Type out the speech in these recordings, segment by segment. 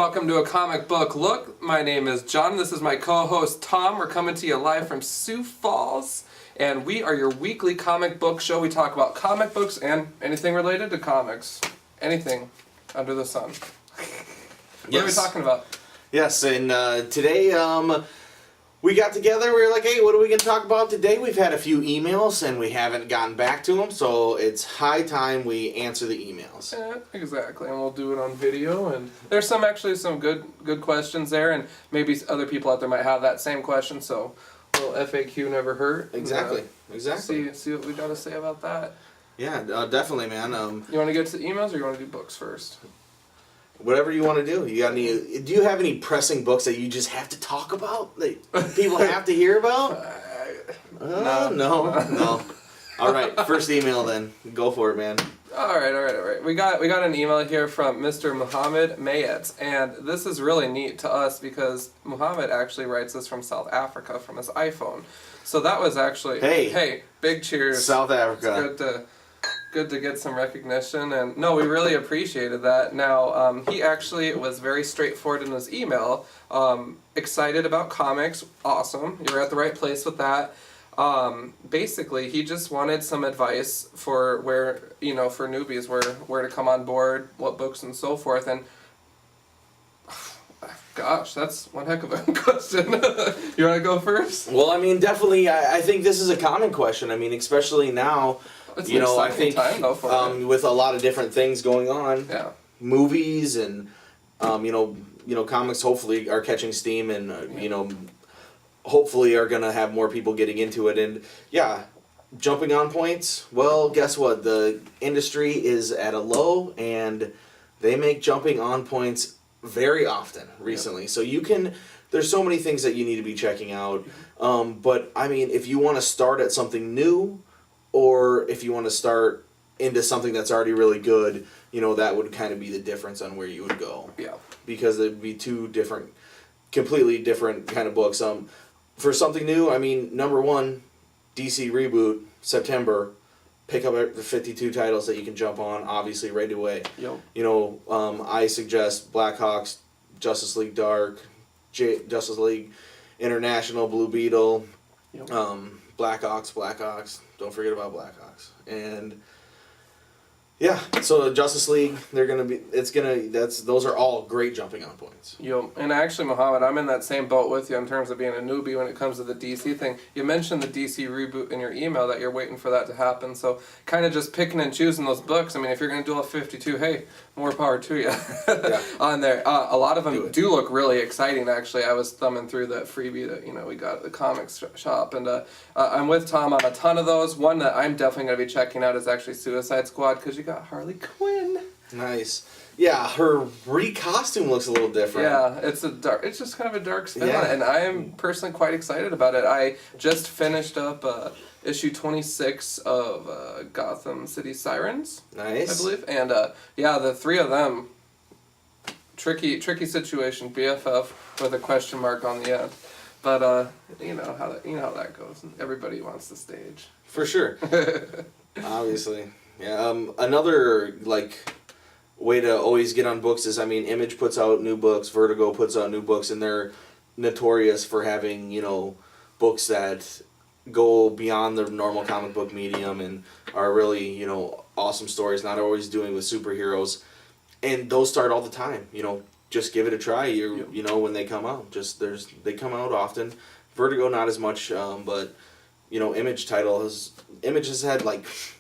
Welcome to A Comic Book Look. My name is John. This is my co-host Tom. We're coming to you live from Sioux Falls, and we are your weekly comic book show. We talk about comic books and anything related to comics. Anything under the sun. What are we talking about? Yes, and today we got together. We were like, hey, what are we going to talk about today? We've had a few emails, and we haven't gotten back to them, so it's high time we answer the emails. Yeah, exactly, and we'll do it on video. And there's some good questions there, and maybe other people out there might have that same question, so a little FAQ never hurt. Exactly. See what we got to say about that. Yeah, definitely, man. You want to get to the emails, or you want to do books first? Whatever you want to do. Do you have any pressing books that you just have to talk about? That people have to hear about? No. All right, first email then. Go for it, man. All right. We got an email here from Mr. Muhammad Mayet, and this is really neat to us because Muhammad actually writes this from South Africa from his iPhone. So that was actually hey, big cheers. South Africa. It's good to get some recognition, and no, we really appreciated that. Now, he actually was very straightforward in his email. Excited about comics, awesome. You're at the right place with that. Basically, he just wanted some advice for for newbies, where to come on board, what books and so forth. And gosh, that's one heck of a question. You want to go first? Well, I mean, definitely, I think this is a common question. I mean, especially now. It's I think time, though, for with a lot of different things going on, movies and comics hopefully are catching steam, and hopefully are gonna have more people getting into it. And jumping on points. Well, guess what? The industry is at a low, and they make jumping on points very often recently. So there's so many things that you need to be checking out. But I mean, if you want to start at something new, or if you want to start into something that's already really good, that would kind of be the difference on where you would go. Yeah. Because it'd be two completely different kind of books. For something new, I mean, number one, DC Reboot, September. Pick up the 52 titles that you can jump on, obviously, right away. Yep. I suggest Blackhawks, Justice League Dark, Justice League International, Blue Beetle, yep. Blackhawks. Don't forget about Blackhawks. And so Justice League, those are all great jumping on points. Yep. And actually, Muhammad, I'm in that same boat with you in terms of being a newbie when it comes to the DC thing. You mentioned the DC Reboot in your email, that you're waiting for that to happen. So kind of just picking and choosing those books. I mean, if you're going to do a 52, hey, more power to you on there. A lot of them do look really exciting, actually. I was thumbing through that freebie that we got at the comics shop, and I'm with Tom on a ton of those. One that I'm definitely going to be checking out is actually Suicide Squad, because you got Harley Quinn. Nice. Yeah, her recostume looks a little different. Yeah, it's just kind of a dark spin on it, and I am personally quite excited about it. I just finished up issue 26 of Gotham City Sirens. Nice. I believe, and the three of them, tricky situation, BFF with a question mark on the end. But you know how that goes. Everybody wants the stage. For sure. Obviously. Yeah. Another way to always get on books is, I mean, Image puts out new books, Vertigo puts out new books, and they're notorious for having books that go beyond the normal comic book medium and are really awesome stories. Not always doing with superheroes, and those start all the time. Just give it a try. When they come out, they come out often. Vertigo not as much, but Image has had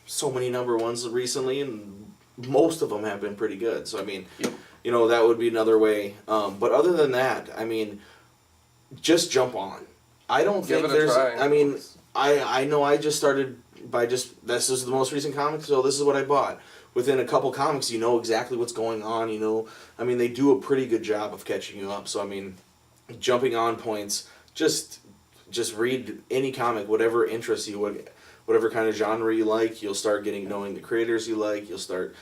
so many number ones recently, and most of them have been pretty good. So I mean, that would be another way. But other than that, I mean, just jump on. I don't think there's. I mean, I know I just started by this is the most recent comic, so this is what I bought. Within a couple comics, you know exactly what's going on. I mean, they do a pretty good job of catching you up. So I mean, jumping on points. Just read any comic, whatever interests you, whatever kind of genre you like. You'll start knowing the creators you like. You'll start,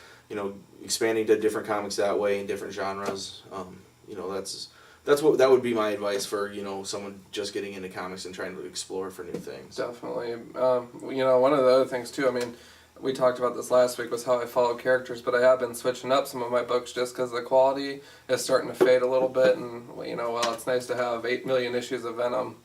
expanding to different comics that way in different genres. That would be my advice for someone just getting into comics and trying to explore for new things. Definitely. One of the other things too. I mean, we talked about this last week, was how I follow characters, but I have been switching up some of my books just because the quality is starting to fade a little bit, and well, it's nice to have 8 million issues of Venom.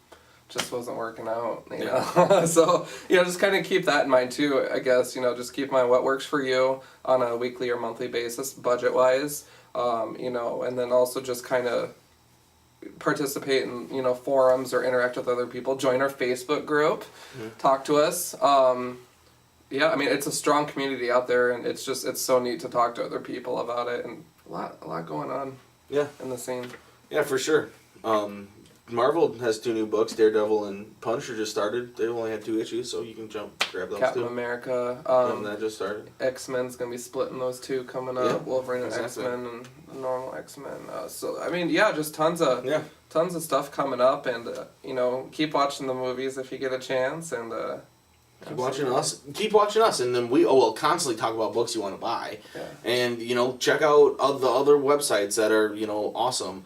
Just wasn't working out, know. So just kind of keep that in mind too. I guess just keep in mind what works for you on a weekly or monthly basis, budget wise. And then also just kind of participate in forums or interact with other people. Join our Facebook group, talk to us. Yeah, I mean, it's a strong community out there, and it's so neat to talk to other people about it, and a lot going on. Yeah. In the scene. Yeah, for sure. Marvel has 2 new books. Daredevil and Punisher just started. They only had 2 issues, so you can grab those Captain too. America. That just started. X-Men's gonna be splitting those 2 coming up. Yeah, Wolverine and exactly. X-Men and normal X-Men. So I mean, just tons of stuff coming up, and keep watching the movies if you get a chance, and. Keep watching us. Keep watching us, and then we'll constantly talk about books you want to buy, and check out the other websites that are awesome.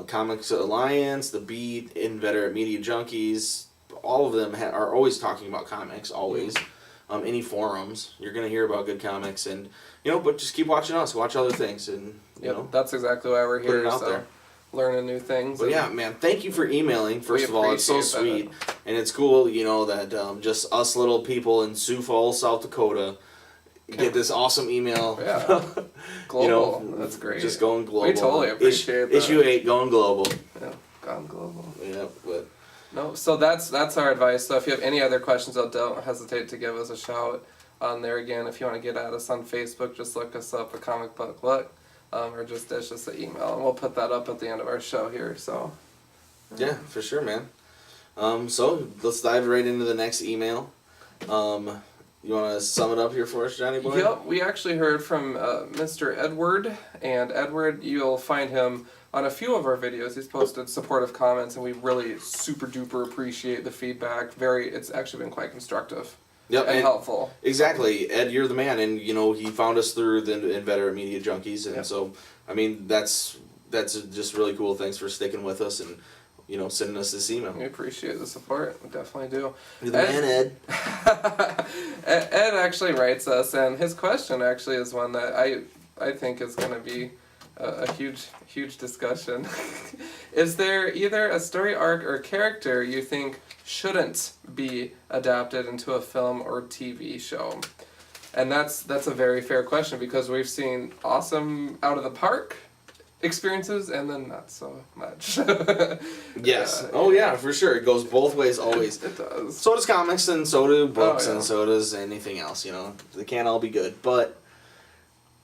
Comics Alliance, The Beat, Inveterate Media Junkies, all of them are always talking about comics. Always, any forums you're gonna hear about good comics, and but just keep watching us. Watch other things, and that's exactly why we're here. Put it out there. Learning new things. But yeah, man, thank you for emailing. First of all, it's so sweet, and it's cool, that just us little people in Sioux Falls, South Dakota, get this awesome email. Yeah, global. That's great. Just going global. We totally appreciate that. Issue 8, going global. Yeah, gone global. Yeah, but no. So that's our advice. So if you have any other questions, don't hesitate to give us a shout on there. Again, if you want to get at us on Facebook, just look us up, A Comic Book Look. Or just dish us an email, and we'll put that up at the end of our show here. So, yeah, for sure, man. So let's dive right into the next email. You want to sum it up here for us, Johnny boy? Yep, we actually heard from Mr. Edward, and Edward, you'll find him on a few of our videos. He's posted supportive comments, and we really super duper appreciate the feedback. It's actually been quite constructive. Yep, and helpful. Exactly. Ed, you're the man, and he found us through the Inveterate Media Junkies, and so I mean that's just really cool. Thanks for sticking with us and sending us this email. We appreciate the support. We definitely do. You're the man, Ed. Ed actually writes us, and his question actually is one that I think is going to be a huge discussion. Is there either a story arc or character you think shouldn't be adapted into a film or TV show? And that's a very fair question, because we've seen awesome out of the park experiences and then not so much. Yes. Yeah, for sure. It goes both ways always. It does. So does comics, and so do books, and so does anything else. They can't all be good. But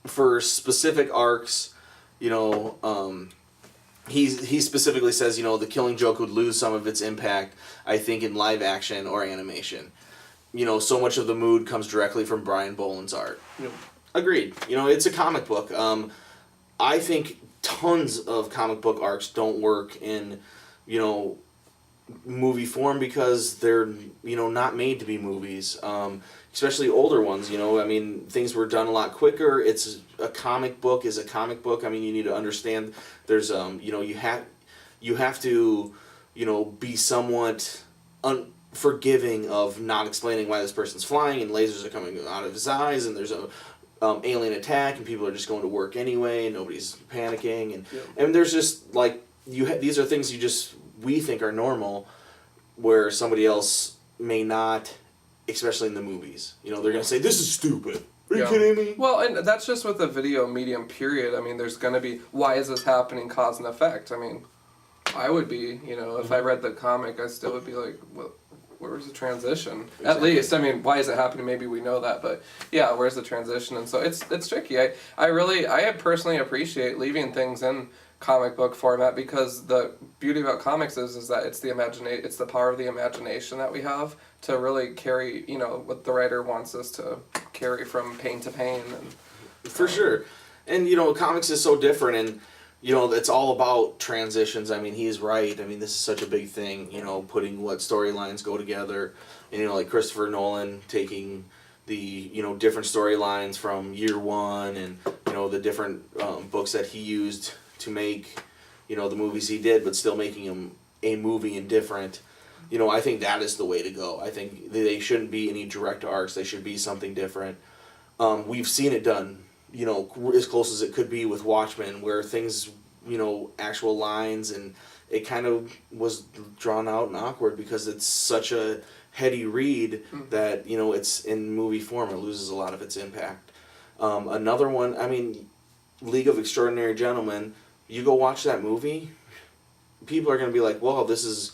for specific arcs, he specifically says, the Killing Joke would lose some of its impact, I think, in live action or animation. So much of the mood comes directly from Brian Boland's art. Yep. Agreed. It's a comic book. I think tons of comic book arcs don't work in, movie form, because they're, not made to be movies. Especially older ones, I mean, things were done a lot quicker. It's a comic book is a comic book. I mean, you need to understand there's, you have to, be somewhat forgiving of not explaining why this person's flying and lasers are coming out of his eyes, and there's a alien attack and people are just going to work anyway and nobody's panicking, and there's just like these are things we think are normal, where somebody else may not, especially in the movies. They're going to say, this is stupid. Are you kidding me? Well, and that's just with the video medium, period. I mean, there's going to be, why is this happening, cause and effect. I mean, I would be, if I read the comic, I still would be like, well, where's the transition? Exactly. At least, I mean, why is it happening? Maybe we know that, but yeah, where's the transition? And so it's tricky. I personally appreciate leaving things in comic book format, because the beauty about comics is that it's the power of the imagination that we have to really carry, what the writer wants us to carry from pain to pain. And for sure. And comics is so different, and it's all about transitions. I mean, he's right. I mean, this is such a big thing, putting what storylines go together, and like Christopher Nolan taking the different storylines from year one, and the different books that he used to make the movies he did, but still making them a movie and different. You know, I think that is the way to go. I think they shouldn't be any direct arcs. They should be something different. We've seen it done, you know, as close as it could be with Watchmen, where things, you know, actual lines, and it kind of was drawn out and awkward because it's such a heady read that, you know, it's in movie form. It loses a lot of its impact. Another one, I mean, League of Extraordinary Gentlemen, you go watch that movie, people are going to be like, well, this is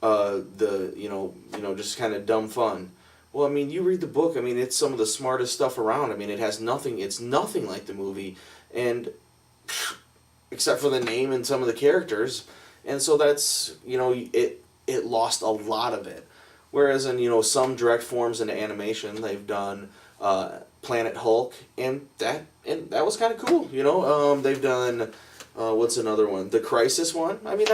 you know, just kind of dumb fun. Well, I mean, you read the book, I mean, it's some of the smartest stuff around. I mean, it's nothing like the movie, and except for the name and some of the characters, and so that's, you know, it lost a lot of it. Whereas in, you know, some direct forms into animation, they've done Planet Hulk, and that was kind of cool, you know. They've done what's another one? The Crisis one. I mean,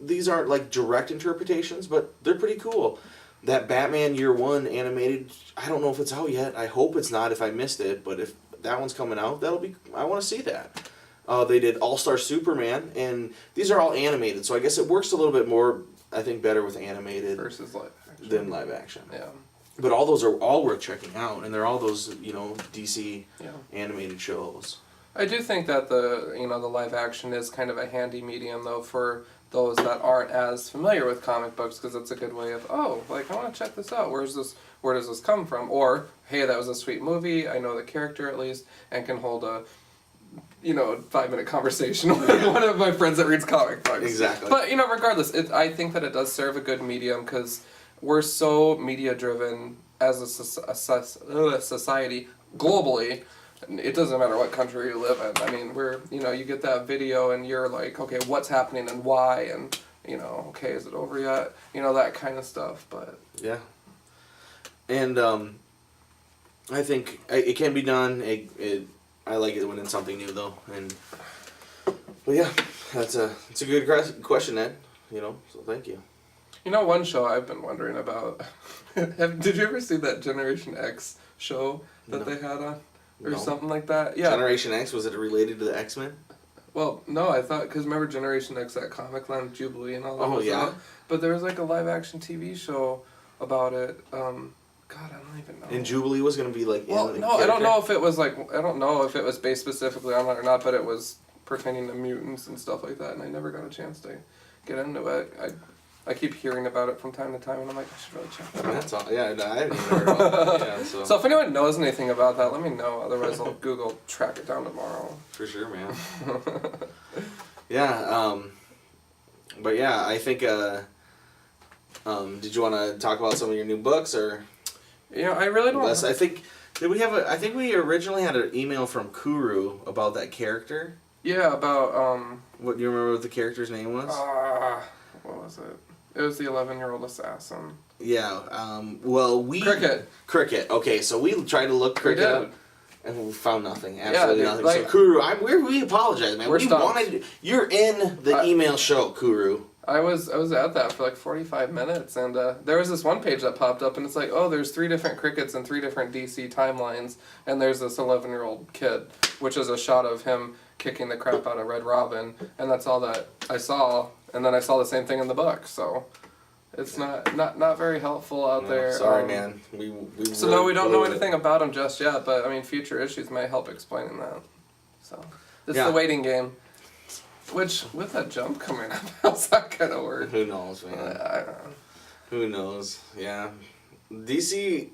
these aren't like direct interpretations, but they're pretty cool. That Batman Year One animated, I don't know if it's out yet. I hope it's not if I missed it, but if that one's coming out, I want to see that. They did All-Star Superman, and these are all animated, so I guess it works a little bit more, I think, better with animated versus live action. Than live action. Yeah. But all those are all worth checking out, and they're all those, you know, DC animated shows. I do think that the live action is kind of a handy medium though for those that aren't as familiar with comic books, because it's a good way of, oh, like, I want to check this out. Where does this come from? Or, hey, that was a sweet movie. I know the character at least, and can hold a 5-minute conversation with one of my friends that reads comic books. Exactly. But regardless, I think that it does serve a good medium because we're so media driven as a society globally. It doesn't matter what country you live in. I mean, you get that video and you're like, okay, what's happening and why, and, okay, is it over yet? That kind of stuff, but... Yeah. And, I think it can be done. I like it when it's something new, though. But yeah, it's a good question, Ed, so thank you. One show I've been wondering about, did you ever see that Generation X show that they had on? Or something like that? Yeah. Generation X, was it related to the X-Men? Well, no, I thought, because remember Generation X, that Comic Land Jubilee and all that? Oh, yeah. But there was like a live-action TV show about it. God, I don't even know. And Jubilee was going to be like... Well, no, I don't know if it was like... I don't know if it was based specifically on that or not, but it was pertaining to mutants and stuff like that, and I never got a chance to get into it. I keep hearing about it from time to time, and I'm like, I should really check that out. That's all. Yeah, I haven't even heard about that. Yeah, so if anyone knows anything about that, let me know. Otherwise, I'll Google track it down tomorrow. For sure, man. Yeah, but yeah, I think, did you want to talk about some of your new books, or? I really don't. I think, I think we originally had an email from Kuru about that character. Yeah, about, What, do you remember what the character's name was? What was it? It was the 11-year-old assassin. Yeah, well, Cricket. Okay, so we tried to look Cricket up, and we found nothing. Absolutely nothing. So, Kuru, we apologize, man. You're in the email show, Kuru. I was at that for like 45 minutes, and there was this one page that popped up, and it's like, oh, there's 3 different Crickets and 3 different DC timelines, and there's this 11-year-old kid, which is a shot of him kicking the crap out of Red Robin, and that's all that I saw. And then I saw the same thing in the book, so it's not very helpful out there. Sorry, man. We we don't know anything about him just yet, but I mean, future issues may help explaining that. So this is the waiting game. Which, with that jump coming up, how's that gonna work? Who knows, man? I don't know. Who knows? Yeah, DC.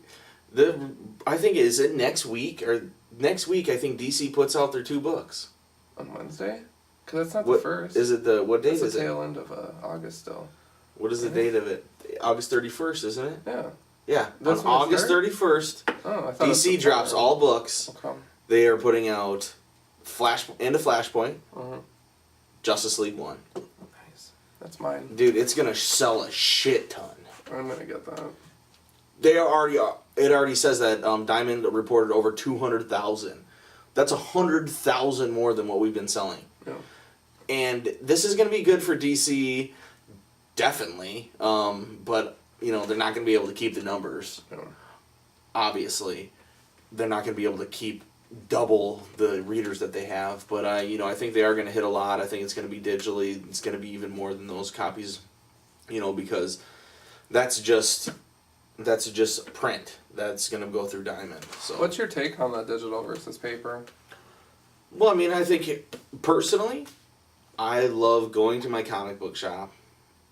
I think is it next week or next week? I think DC puts out their 2 books on Wednesday. Because that's not the first. Is it what date is it? It's the tail end of August still. What is the date of it? August 31st, isn't it? Yeah. Yeah. On August 31st, DC drops all books. Okay. They are putting out into Flashpoint, Mm-hmm. Justice League 1. Nice. That's mine. Dude, it's going to sell a shit ton. I'm going to get that. It already says that Diamond reported over 200,000. That's 100,000 more than what we've been selling. Yeah. And this is going to be good for DC, definitely. But, they're not going to be able to keep the numbers. Yeah. Obviously. They're not going to be able to keep double the readers that they have. But, I think they are going to hit a lot. I think it's going to be digitally. It's going to be even more than those copies, because that's just print. That's gonna go through Diamond. So What's your take on the digital versus paper? well, I mean, I think personally, I love going to my comic book shop.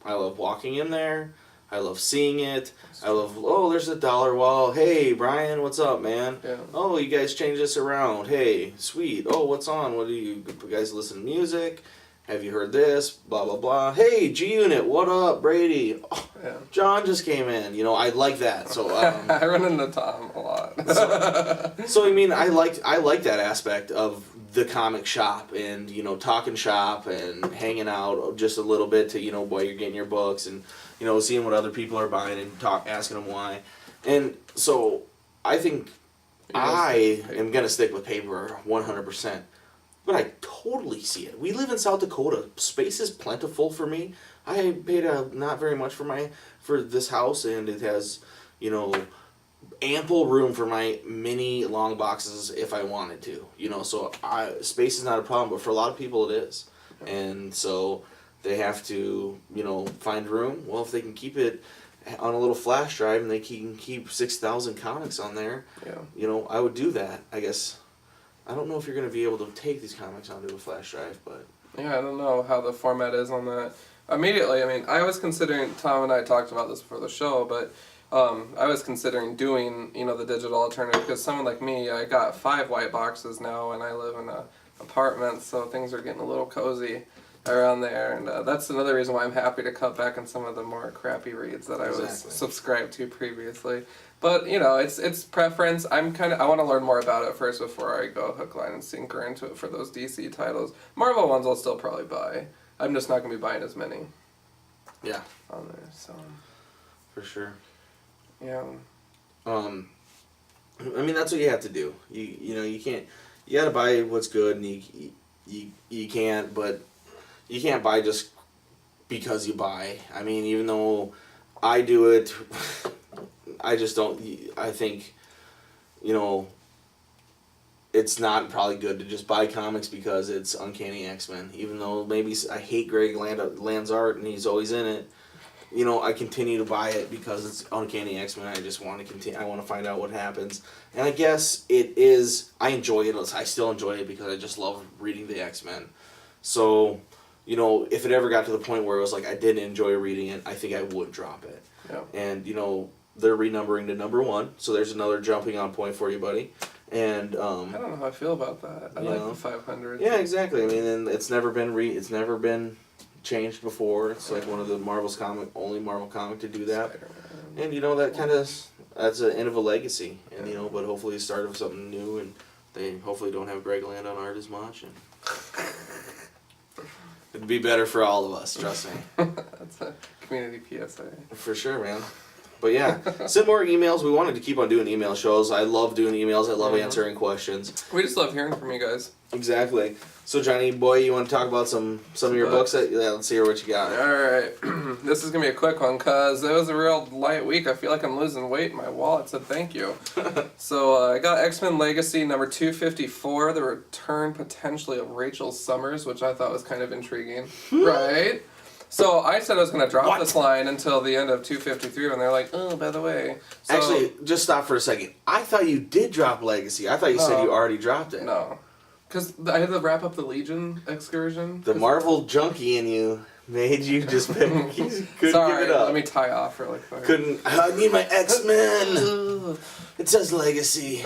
I love walking in there. I love seeing it. I love, oh, there's a dollar wall. Hey, Brian, what's up, man? Yeah. Oh, you guys changed this around. Hey, sweet. Oh, what's on? What do you guys listen to music? Have you heard this? Blah, blah, blah. Hey, G-Unit, what up, Brady? Oh, Yeah. John just came in. You know, I like that. So I run into Tom a lot. so I mean, I like that aspect of the comic shop and, you know, talking shop and hanging out just a little bit to, you know, while you're getting your books and, you know, seeing what other people are buying and asking them why. And so I think I am going to stick with paper 100%. But I totally see it. We live in South Dakota. Space is plentiful for me. I paid not very much for this house, and it has, you know, ample room for my mini long boxes if I wanted to. You know, so space is not a problem, but for a lot of people it is. And so they have to, you know, find room. Well, if they can keep it on a little flash drive and they can keep 6,000 comics on there, you know, I would do that, I guess. I don't know if you're going to be able to take these comics onto a flash drive, but... Yeah, I don't know how the format is on that. Immediately, I mean, I was considering, Tom and I talked about this before the show, but I was considering doing, you know, the digital alternative, because someone like me, I got 5 white boxes now, and I live in an apartment, so things are getting a little cozy around there, and that's another reason why I'm happy to cut back on some of the more crappy reads that I was subscribed to previously. But, you know, it's preference. I want to learn more about it first before I go hook, line, and sinker into it for those DC titles. Marvel ones I'll still probably buy. I'm just not going to be buying as many. Yeah. On there, so. For sure. Yeah. I mean, that's what you have to do. You know, you can't, you got to buy what's good, and you can't, but you can't buy just because you buy. I mean, even though I do it, I just don't, I think, you know, it's not probably good to just buy comics because it's Uncanny X-Men. Even though maybe I hate Greg Land's art and he's always in it, you know, I continue to buy it because it's Uncanny X-Men. I just want to continue, I want to find out what happens. And I guess it is, I enjoy it. I still enjoy it because I just love reading the X-Men. So, you know, if it ever got to the point where it was like I didn't enjoy reading it, I think I would drop it. Yeah. And, you know, they're renumbering to number 1, so there's another jumping on point for you, buddy. And I don't know how I feel about that. I like the 500. Yeah, exactly. I mean, and it's never been changed before. It's like one of the only Marvel comic to do that. Spider-Man. And you know, that's the end of a legacy. And you know, but hopefully it's the start of something new, and they hopefully don't have Greg Land on art as much. And it'd be better for all of us, trust me. That's a community PSA. For sure, man. But yeah, send more emails. We wanted to keep on doing email shows. I love doing emails. I love answering questions. We just love hearing from you guys. Exactly. So Johnny boy, you want to talk about some of your books? Yeah, let's hear what you got. Alright. This is going to be a quick one because it was a real light week. I feel like I'm losing weight. My wallet said thank you. So I got X-Men Legacy number 254, the return potentially of Rachel Summers, which I thought was kind of intriguing. Right? So I said I was going to drop this line until the end of 253 when they're like, oh, by the way. So, actually, just stop for a second. I thought you did drop Legacy. I thought you said you already dropped it. No. Because I had to wrap up the Legion excursion. The Marvel junkie in you made you just pick. You just couldn't Sorry, give it up. Let me tie off for like 5 Couldn't. I need my X-Men. It says Legacy.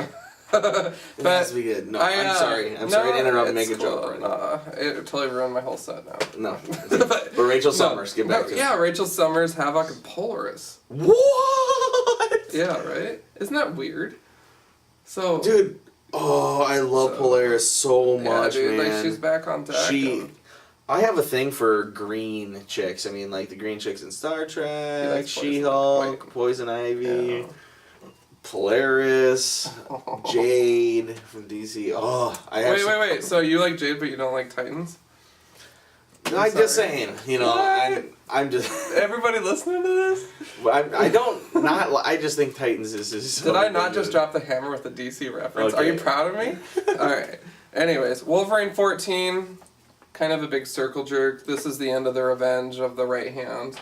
It has to be good. No, I'm sorry. I'm sorry to interrupt and make a joke. It totally ruined my whole set now. No. But Rachel Summers, get back to it. Yeah, Rachel Summers, Havoc, and Polaris. What? Yeah, right? Isn't that weird? So, dude, I love Polaris so much, dude, man. Like, she's back on deck. I have a thing for green chicks. I mean, like the green chicks in Star Trek, She-Hulk, Poison Ivy. Yeah. Polaris, Jade from DC. Wait. So you like Jade, but you don't like Titans? I'm just saying. You know, I'm just. Everybody listening to this? I just think Titans is so Did I not just drop the hammer with the DC reference? Okay. Are you proud of me? All right. Anyways, Wolverine 14, kind of a big circle jerk. This is the end of the revenge of the right hand.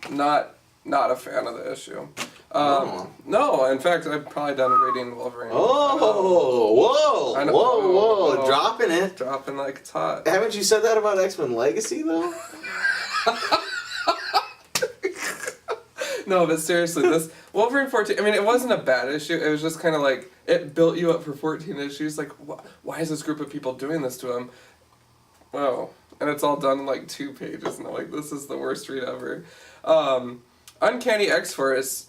Not Not a fan of the issue. No. No, in fact, I've probably done reading Wolverine. Oh, I know. whoa, dropping it. Dropping like it's hot. Haven't you said that about X-Men Legacy, though? No, but seriously, this Wolverine 14, I mean, it wasn't a bad issue. It was just kind of like, it built you up for 14 issues. Like, why is this group of people doing this to him? Wow. And it's all done in like 2 pages, and I'm like, this is the worst read ever. Uncanny X-Force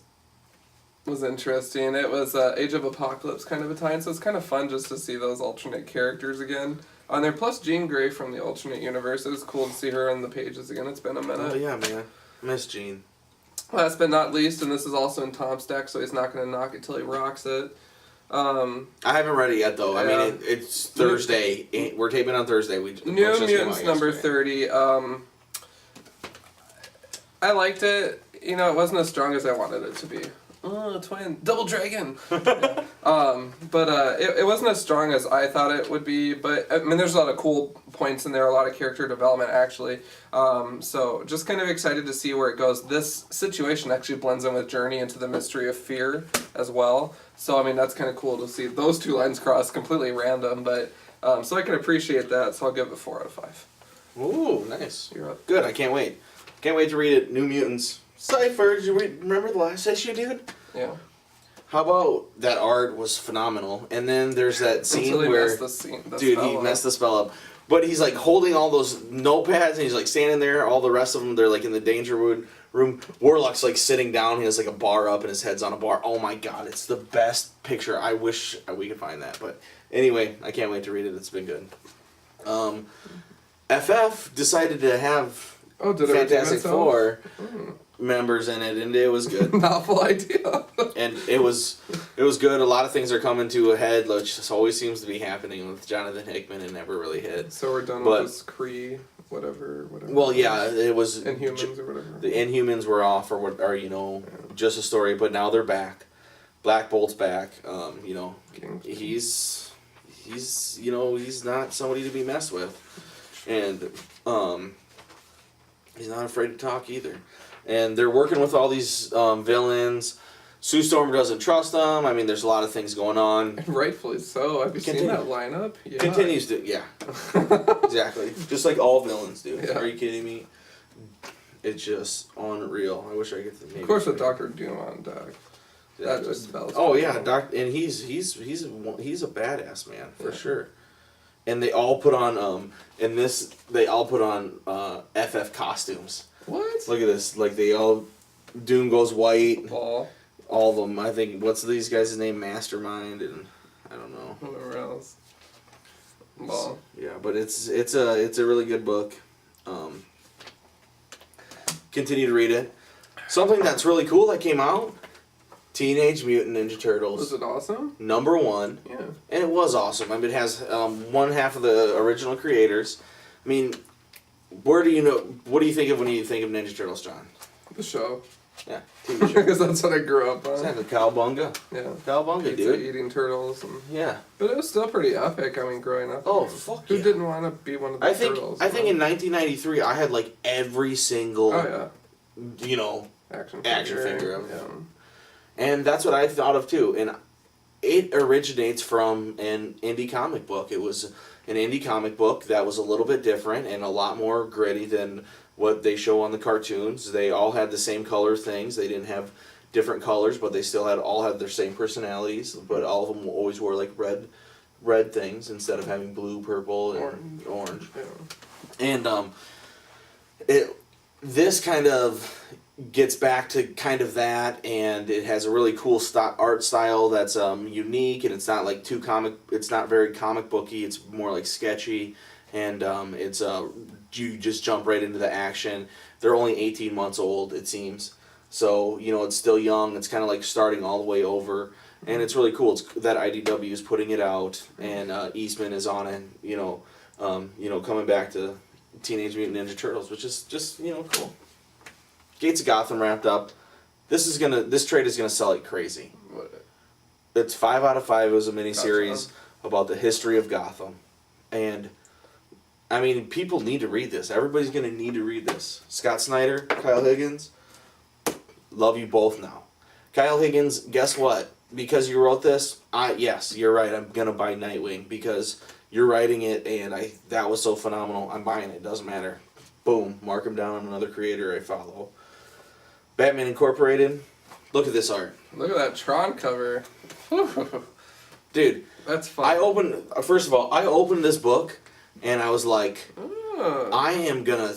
was interesting. It was Age of Apocalypse kind of a tie-in, so it's kind of fun just to see those alternate characters again on there. Plus Jean Grey from the alternate universe. It was cool to see her on the pages again. It's been a minute. Oh, yeah, man. Miss Jean. Last but not least, and this is also in Tom's deck, so he's not going to knock it till he rocks it. I haven't read it yet, though. I mean, it's Thursday. We're taping on Thursday. New Mutants number 30. I liked it. You know, it wasn't as strong as I wanted it to be. Oh, twin. Double dragon! But it wasn't as strong as I thought it would be. But, I mean, there's a lot of cool points in there, a lot of character development, actually. So, just kind of excited to see where it goes. This situation actually blends in with Journey into the Mystery of Fear as well. So, I mean, that's kind of cool to see those 2 lines cross, completely random. But so I can appreciate that, so I'll give it 4 out of 5. Ooh, nice. You're up. Good, I can't wait. Can't wait to read it. New Mutants. Cypher, did you remember the last issue, dude? Yeah. How about that art was phenomenal, and then there's that scene Until he where messed the dude, spell he up. messed the spell up. But he's like holding all those notepads, and he's like standing there. All the rest of them, they're like in the danger room. Warlock's like sitting down. He has like a bar up, and his head's on a bar. Oh my god, it's the best picture. I wish we could find that. But anyway, I can't wait to read it. It's been good. FF decided to have Fantastic Four members in it, and it was good. Novel idea. And it was good. A lot of things are coming to a head, which just always seems to be happening with Jonathan Hickman, and never really hit. So we're done with this Kree, whatever. Well, yeah, it was Inhumans or whatever. The Inhumans were off, or just a story, but now they're back. Black Bolt's back. He's not somebody to be messed with, and he's not afraid to talk either. And they're working with all these villains. Sue Storm doesn't trust them. I mean, there's a lot of things going on. And rightfully so. Have you seen that lineup? Yeah. Continues to, yeah. Exactly. Just like all villains do. Yeah. Are you kidding me? It's just unreal. I wish I could. Of course, with Dr. Doom on deck. That just spells. Oh yeah, and he's a badass man for sure. And they all put on FF costumes. What? Look at this. Like Doom goes white. Ball. All of them. I think what's these guys' name? Mastermind and I don't know. Whoever else. Ball. Yeah, but it's a really good book. Continue to read it. Something that's really cool that came out. Teenage Mutant Ninja Turtles. Was it awesome? Number 1. Yeah. And it was awesome. I mean, it has one half of the original creators. I mean, what do you think of when you think of Ninja Turtles, John? The show. Yeah, TV show. Because that's what I grew up on. Exactly, Cowabunga. Yeah. Cowabunga, Pizza dude. eating turtles. And, yeah. But it was still pretty epic, I mean, growing up. Oh, fuck Who yeah. didn't want to be one of the turtles? I think in 1993, I had like every single, action figure of it. Yeah. And that's what I thought of too. And it originates from an indie comic book. It was an indie comic book that was a little bit different and a lot more gritty than what they show on the cartoons. They all had the same color things. They didn't have different colors, but they still all had their same personalities. But all of them always wore like red things instead of having blue, purple, and orange. Yeah. And this kind of gets back to kind of that, and it has a really cool art style that's unique, and it's not like it's not very comic booky. It's more like sketchy, and you just jump right into the action. They're only 18 months old, it seems, so it's still young. It's kind of like starting all the way over, and it's really cool. It's that IDW is putting it out, and Eastman is on it. Coming back to Teenage Mutant Ninja Turtles, which is just cool. Gates of Gotham wrapped up. This trade is gonna sell like crazy. It's 5 out of 5. It was a miniseries about the history of Gotham, and I mean, people need to read this. Everybody's gonna need to read this. Scott Snyder, Kyle Higgins, Love you both now. Kyle Higgins, guess what? Because you wrote this, yes, you're right. I'm gonna buy Nightwing because you're writing it, and that was so phenomenal. I'm buying it. Doesn't matter. Boom. Mark him down on another creator I follow. Batman Incorporated. Look at this art. Look at that Tron cover. Dude, that's fun. First of all, I opened this book, and I was like, I am gonna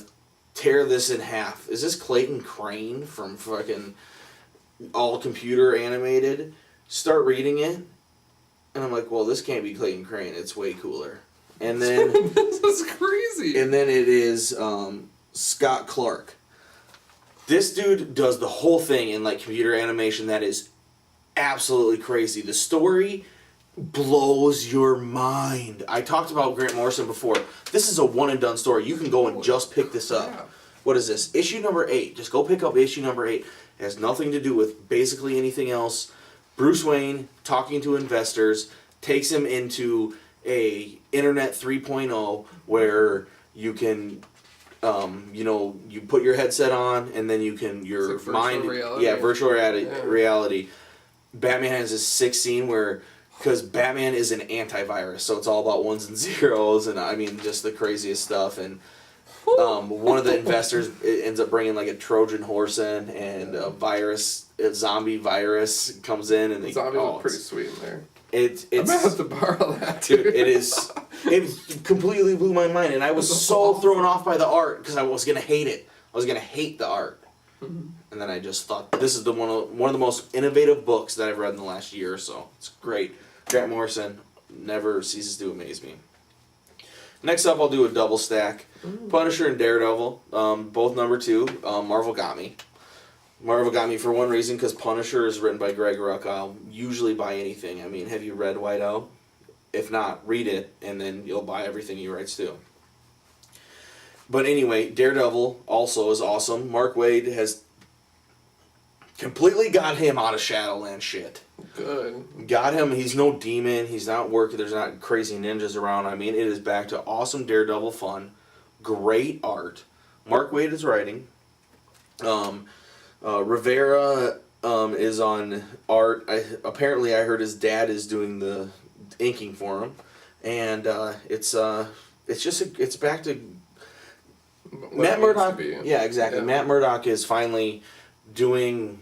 tear this in half. Is this Clayton Crane from fucking all computer animated? Start reading it, and I'm like, well, this can't be Clayton Crane. It's way cooler. And then this is crazy. And then it is Scott Clark. This dude does the whole thing in like computer animation that is absolutely crazy. The story blows your mind. I talked about Grant Morrison before. This is a one and done story. You can go and just pick this up. Yeah. What is this? Issue number 8. Just go pick up issue number 8. It has nothing to do with basically anything else. Bruce Wayne talking to investors takes him into a Internet 3.0 where you can, you put your headset on and then you can, your mind, virtual reality. Batman has this sick scene where, because Batman is an antivirus, so it's all about ones and zeros, and I mean, just the craziest stuff, and one of the investors ends up bringing like a Trojan horse in, and a zombie virus comes in, and zombies look pretty sweet in there. It's I might have to borrow that, dude. It completely blew my mind, and I was so thrown off by the art because I was gonna hate it. I was gonna hate the art, and then I just thought this is one of the most innovative books that I've read in the last year or so. It's great. Grant Morrison never ceases to amaze me. Next up, I'll do a double stack. Punisher and Daredevil, both number 2. Marvel got me. Marvel got me for one reason, because Punisher is written by Greg Rucka. I'll usually buy anything. I mean, have you read Whiteout? If not, read it, and then you'll buy everything he writes too. But anyway, Daredevil also is awesome. Mark Waid has completely got him out of Shadowland shit. Good. Got him. He's no demon. He's not working. There's not crazy ninjas around. I mean, it is back to awesome Daredevil fun. Great art. Mark Waid is writing. Rivera is on art. Apparently, I heard his dad is doing the inking for him, and it's back to Matt Murdock. Yeah, exactly. Yeah. Matt Murdock is finally doing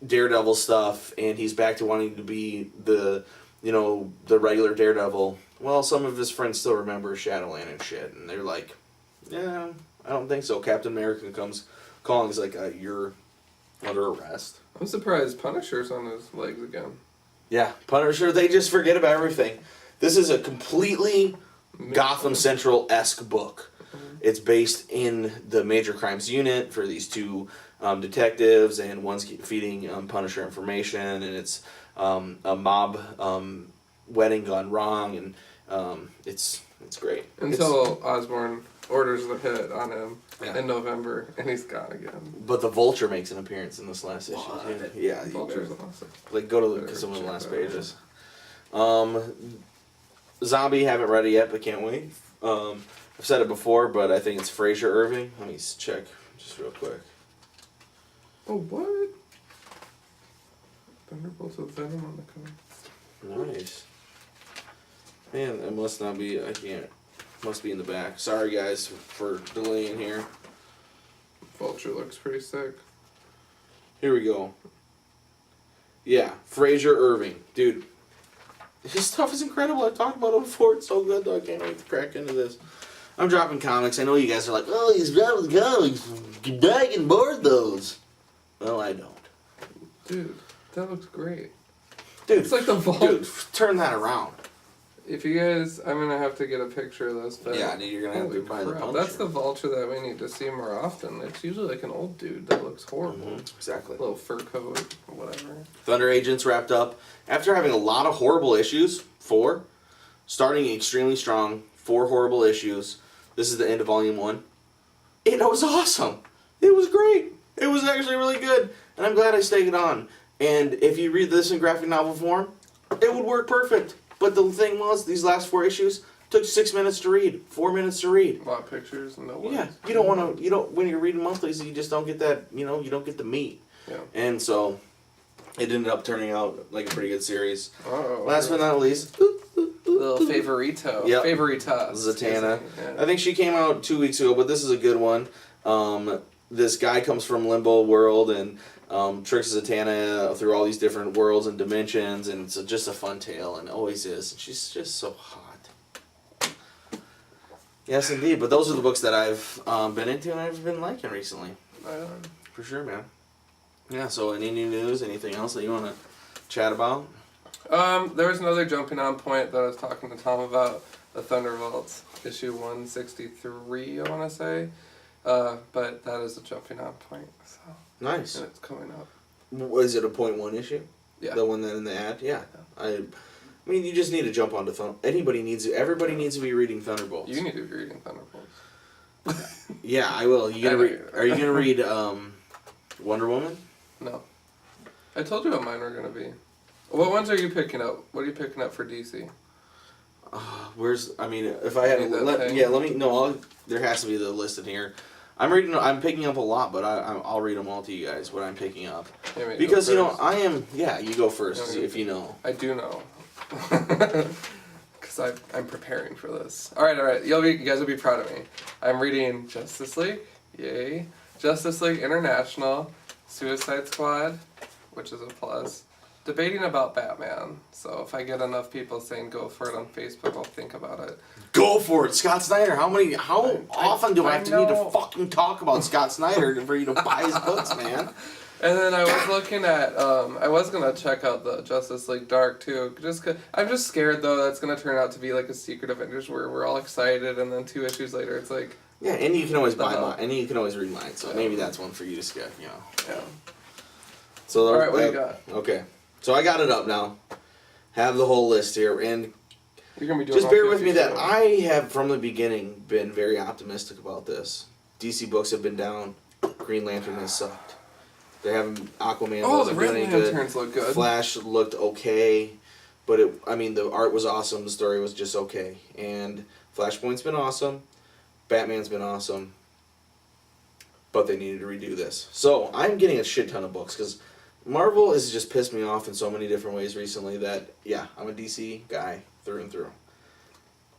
Daredevil stuff, and he's back to wanting to be the regular Daredevil. Well, some of his friends still remember Shadowland and shit, and they're like, yeah, I don't think so. Captain America comes calling. He's like, you're under arrest. I'm surprised Punisher's on his legs again. Yeah, Punisher, they just forget about everything. This is a completely Gotham Central-esque book. Mm-hmm. It's based in the Major Crimes Unit for these two detectives, and one's feeding Punisher information, and it's a mob wedding gone wrong, and it's great. Until Osborn orders the hit on him in November, and he's gone again. But the Vulture makes an appearance in this last issue. Yeah, Vulture's awesome. Like, go to some of the last pages. Zombie, haven't read it yet, but can't wait. I've said it before, but I think it's Fraser Irving. Let me check just real quick. Oh, what? Thunderbolts with Venom on the cover. Nice. Man, it must not be, I can't. Must be in the back. Sorry, guys, for delaying here. Vulture looks pretty sick. Here we go. Yeah, Fraser Irving. Dude, his stuff is incredible. I've talked about it before. It's so good, though. I can't wait to crack into this. I'm dropping comics. I know you guys are like, oh, he's dropping comics. I can board those. Well, I don't. Dude, that looks great. Dude, it's like the Vulture. Dude, turn that around. If you guys, I'm going to have to get a picture of this. But yeah, you're going to have to buy the Punisher. That's the Vulture that we need to see more often. It's usually like an old dude that looks horrible. Mm-hmm, exactly. A little fur coat or whatever. Thunder Agents wrapped up. After having a lot of horrible issues, 4, starting extremely strong, 4 horrible issues. This is the end of Volume 1. It was awesome. It was great. It was actually really good. And I'm glad I stayed it on. And if you read this in graphic novel form, it would work perfect. But the thing was, these last 4 issues took 6 minutes to read, 4 minutes to read. A lot of pictures and no words. Yeah, you don't want to. When you're reading monthlies, you just don't get that. You don't get the meat. Yeah. And so it ended up turning out like a pretty good series. Oh, Last but not least, little favorito. Yep. Favorita. Zatanna. Yeah. I think she came out 2 weeks ago, but this is a good one. This guy comes from Limbo World and tricks Zatanna through all these different worlds and dimensions, and it's just a fun tale, and always is. She's just so hot. Yes, indeed. But those are the books that I've been into and I've been liking recently. For sure, man. Yeah, so any new news, anything else that you want to chat about? There was another jumping on point that I was talking to Tom about, the Thunderbolts, issue 163, I want to say. But that is a jumping on point. So. Nice. And it's coming up. Was it a .1 issue? Yeah. The one that in the ad? Yeah. I mean, you just need to jump onto everybody needs to be reading Thunderbolts. You need to be reading Thunderbolts. Yeah, I will. Are you gonna read Wonder Woman? No. I told you what mine were going to be. What ones are you picking up? What are you picking up for DC? If I had there has to be the list in here. I'm picking up a lot, but I'll read them all to you guys, what I'm picking up. Yeah, because, you go first, if you know. I do know. Because I'm preparing for this. Alright, you guys will be proud of me. I'm reading Justice League, yay. Justice League International, Suicide Squad, which is a plus. Debating about Batman, so if I get enough people saying go for it on Facebook, I'll think about it. Go for it, Scott Snyder. How often do I have to need to fucking talk about Scott Snyder for you to buy his books, man? And then I was looking at, I was going to check out the Justice League Dark too, just 'cause I'm just scared though that's going to turn out to be like a Secret Avengers where we're all excited and then 2 issues later it's like... Yeah, and you can always buy mine, and you can always read mine, so maybe that's one for you to skip, Yeah. So, alright, what do you got? Okay. So I got it up now. Have the whole list here, and You're gonna be doing just bear with me that I have from the beginning been very optimistic about this. DC books have been down. Green Lantern has sucked. They haven't. Aquaman wasn't the doing Red any good. Lanterns look good. Flash looked okay, but the art was awesome. The story was just okay, and Flashpoint's been awesome. Batman's been awesome. But they needed to redo this. So I'm getting a shit ton of books because Marvel has just pissed me off in so many different ways recently that, yeah, I'm a DC guy through and through.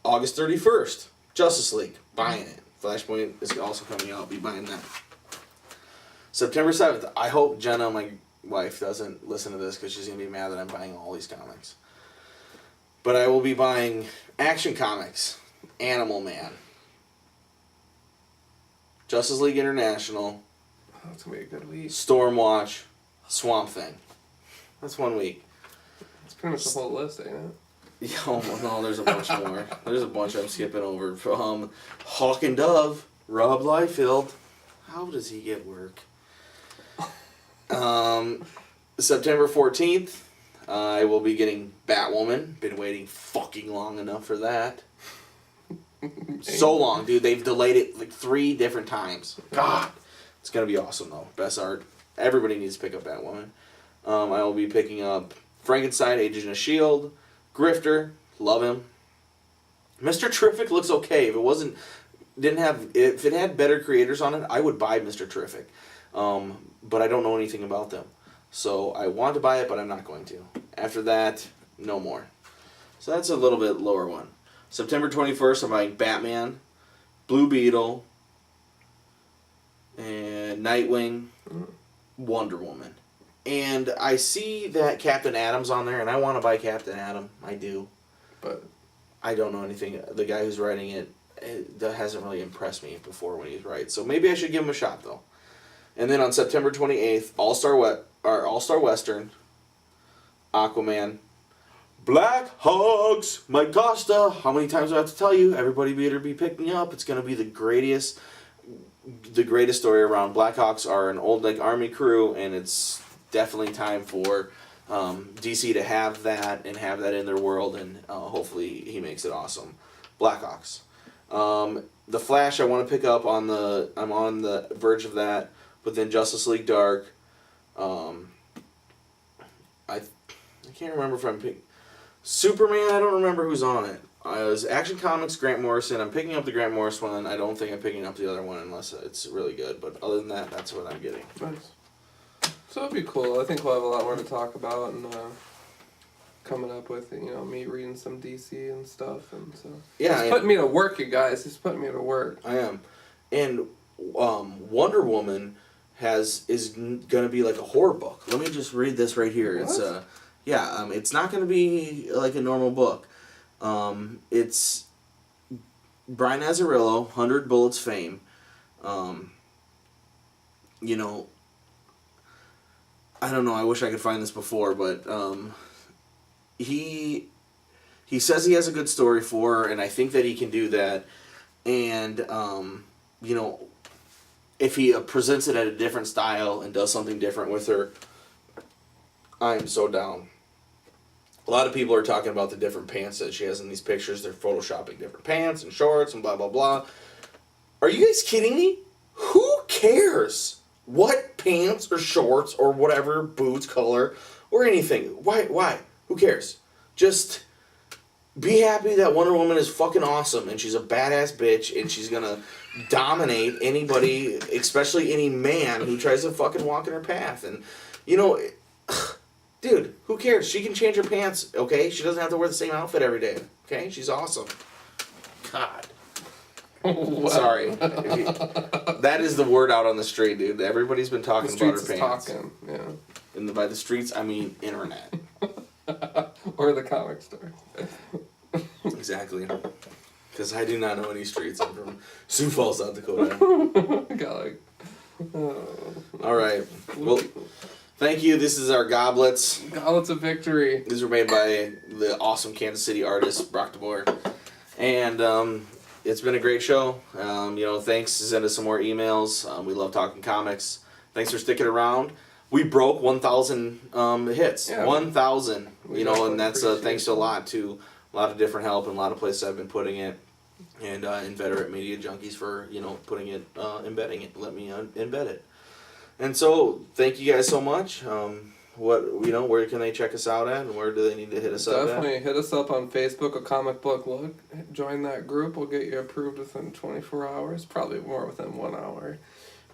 August 31st, Justice League, buying it. Flashpoint is also coming out, be buying that. September 7th, I hope Jenna, my wife, doesn't listen to this because she's going to be mad that I'm buying all these comics. But I will be buying Action Comics, Animal Man, Justice League International, That's going to be a good week. Stormwatch, Swamp Thing. That's 1 week. That's pretty much the whole list, ain't it? Yeah, oh, no, there's a bunch more. There's a bunch I'm skipping over. Hawk and Dove, Rob Liefeld. How does he get work? September 14th, I will be getting Batwoman. Been waiting fucking long enough for that. So long, dude. They've delayed it like 3 different times. God. It's going to be awesome, though. Best art. Everybody needs to pick up Batwoman. I will be picking up Frankenstein, Agent of S.H.I.E.L.D., Grifter, love him. Mr. Terrific looks okay. If it had better creators on it, I would buy Mr. Terrific. But I don't know anything about them. So I want to buy it, but I'm not going to. After that, no more. So that's a little bit lower one. September 21st, I'm buying Batman, Blue Beetle, and Nightwing, Wonder Woman. And I see that Captain Atom's on there, and I want to buy Captain Atom. I do. But I don't know anything. The guy who's writing it that hasn't really impressed me before when he's writes. So maybe I should give him a shot, though. And then on September 28th, All-Star Western, Aquaman, Black Hogs, Mike Costa. How many times do I have to tell you? Everybody better be picking up. It's going to be the greatest story around. Black Hawks are an old army crew, and it's definitely time for DC to have that and have that in their world, and hopefully he makes it awesome. Black Hawks. The Flash I want to pick up I'm on the verge of that, but then Justice League Dark. I can't remember if I'm picking Superman. I don't remember who's on it. It was Action Comics, Grant Morrison. I'm picking up the Grant Morrison one. I don't think I'm picking up the other one unless it's really good. But other than that, that's what I'm getting. nice. So it'll be cool. I think we'll have a lot more to talk about and coming up with, me reading some DC and stuff. And so Yeah, he's putting me to work, you guys. He's putting me to work. I am. And Wonder Woman is going to be like a horror book. Let me just read this right here. What? It's not going to be like a normal book. It's Brian Azzarello, 100 Bullets fame. I don't know, I wish I could find this before, but he says he has a good story for her, and I think that he can do that. And, if he presents it at a different style and does something different with her, I'm so down. A lot of people are talking about the different pants that she has in these pictures. They're photoshopping different pants and shorts and blah, blah, blah. Are you guys kidding me? Who cares what pants or shorts or whatever, boots, color, or anything? Why? Who cares? Just be happy that Wonder Woman is fucking awesome and she's a badass bitch and she's gonna dominate anybody, especially any man who tries to fucking walk in her path. And, dude, who cares? She can change her pants, okay? She doesn't have to wear the same outfit every day, okay? She's awesome. God. Wow. Sorry. That is the word out on the street, dude. Everybody's been talking about her pants. Talking, yeah. And by the streets, I mean internet. Or the comic store. Exactly. Because I do not know any streets. I'm from Sioux Falls, South Dakota. All right. Well, thank you. This is our goblets. Goblets of victory. These were made by the awesome Kansas City artist, Brock DeBoer. And it's been a great show. Thanks. Send us some more emails. We love talking comics. Thanks for sticking around. We broke 1,000 hits. Yeah, 1,000. And that's thanks to a lot of different help and a lot of places I've been putting it. And Inveterate Media Junkies for, putting it, embedding it. Let me embed it. And so, thank you guys so much. Where can they check us out at, and where do they need to hit us up at? Definitely hit us up on Facebook, A Comic Book Look. Join that group. We'll get you approved within 24 hours. Probably more within 1 hour.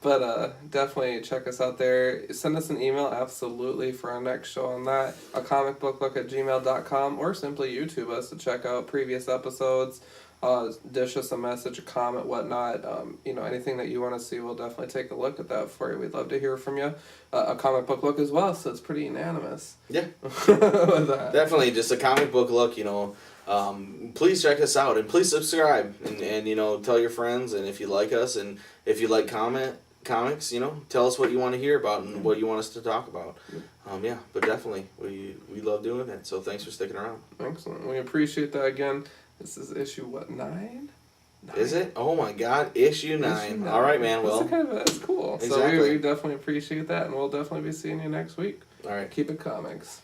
But definitely check us out there. Send us an email, absolutely, for our next show on that. acomicbooklook@gmail.com, or simply YouTube us to check out previous episodes. Dish us a message, a comment, whatnot. Anything that you want to see, we'll definitely take a look at that for you. We'd love to hear from you. A comic book look as well, so it's pretty unanimous. Yeah. With that. Definitely, just a comic book look, please check us out, and please subscribe, and tell your friends, and if you like us, and if you like comics, tell us what you want to hear about and what you want us to talk about. But definitely, we love doing it, so thanks for sticking around. Excellent. We appreciate that again. This is issue, 9? Is it? Oh my God, issue 9. All right, man. Well, that's cool. Exactly. So we definitely appreciate that, and we'll definitely be seeing you next week. All right. Keep it comics.